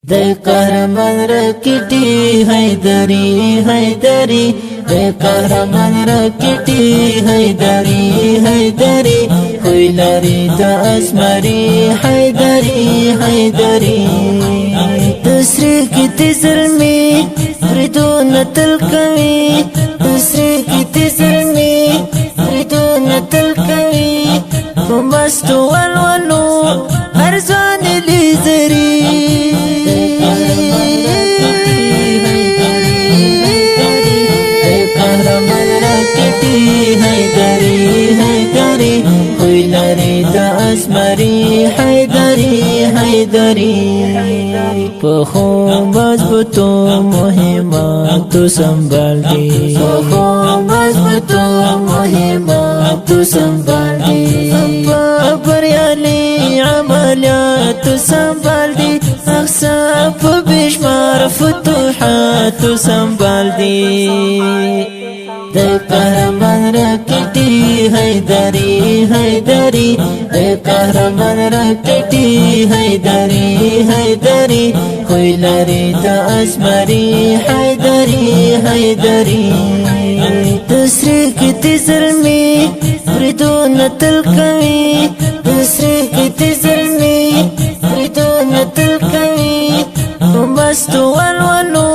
د قهرمان رکټي حیدری حیدری د قهرمان رکټي حیدری حیدری خوی لري د اسمري حیدری حیدری تسری کی تزلمی ردون تل کوي تسری کی تزلمی ردون تل کوي کومستو ولولو ارزان لیزری حیدری حیدری خوی لري د اسمري حیدری حیدری پخو مضبوطو مهماتو سنبال دی پخو مضبوطو مهماتو سنبال دی بریالی عملیاتو سنبال دی اقصاف بشمار فتوحاتو سنبال دی د قهرمان رکټي حیدری حیدری د قهرمان رکټي حیدری حیدری خوی لري د اسمري حیدری حیدری تسری کی تزلمی ردون تل کوي تسری کی تزلمی ردون تل کوي کومستو ولولو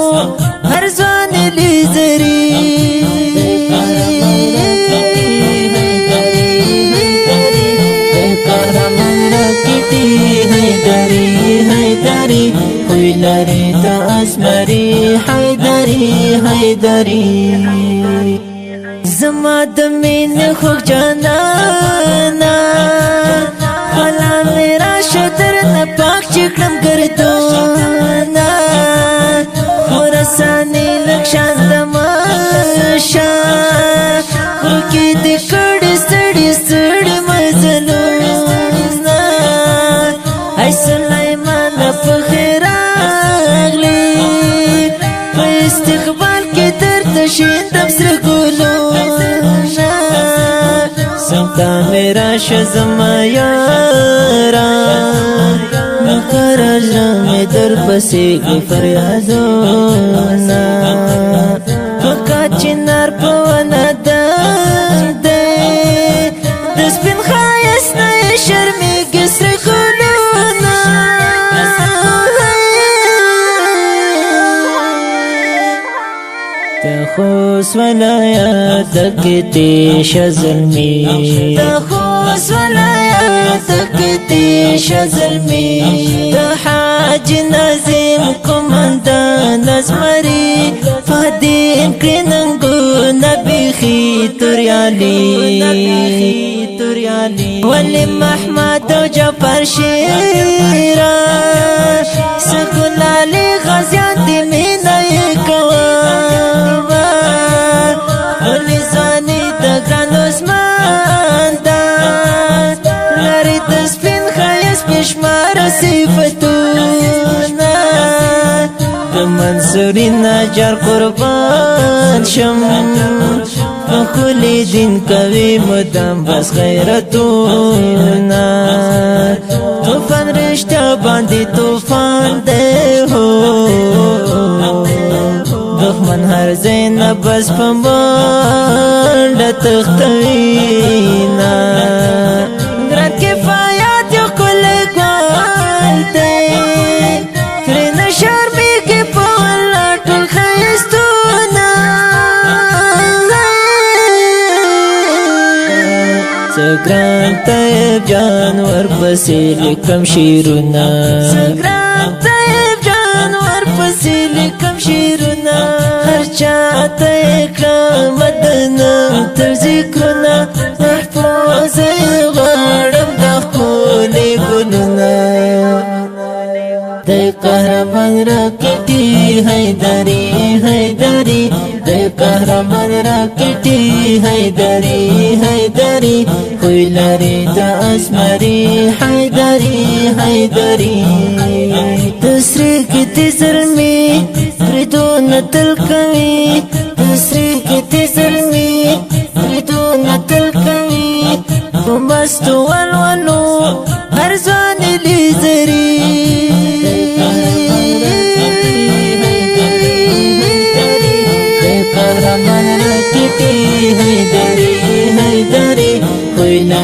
ارزان لیزری حیدری حیدری خوی لري د اسمري حیدری حیدری زما د مين خو جانانا خلا میرا شدر نه پاک چکړم ګردونا ورسانه لښان د ماشا ورکی د کړي سړي سړي مزلو سلیمان فخر اغلی په استقبال کې درته شیندم سره ګلونه سمتا میرا شزما یارا مقرر مې در پسې فریادونه پکا چنار په ونه د سپین ښایست نه شرمېږي سره تخوص ولایت کتی شزلمی تخوص ولایت کتی شزلمی حاج نظیم کماندان ازمری فهدین کرننگو نبیخی توریالی ولی محمد و جعفر شیران سکلالی غزیان دی مینای کوام ولی زانی دگران عثمان دان لاری دسپین خیس بشمار صفتونا منصوری نجار قربان شم فخولی دین کوي مدام بس غیرتونا توفان رشتہ باندې توفان دی هو دښمن هر زین بس پمبند تختوینا ګران کفایت یو کل ګوال دی کرن شرمی کې په ټول خیستونا سګران طیب جانور پسې لیکم شیرونه سګران طیب جانور پسې لیکم شیرونه هر چاته کړم تر ذکرونه محفوظ غړم د خپلې ګلونه د قهرمان رکټي حیدری حیدری د قهرمان رکټي حیدری حیدری خوی لري د اسمري حیدری حیدری تسری کی تزلمی ردون تل کوي تسری کی تزلمی ردون تل کوي کومستو ولولو ارزان لیزری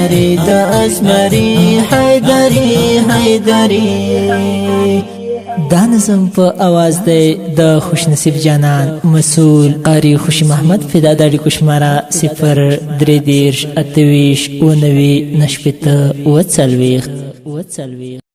زمری د ازمری حیدری حیدری. دا نظم په आवाज دی د خوش نصیب جانان مسئول قاری خوشی محمد. فدا د اړیکو شماره 0 3 28 29 90 40.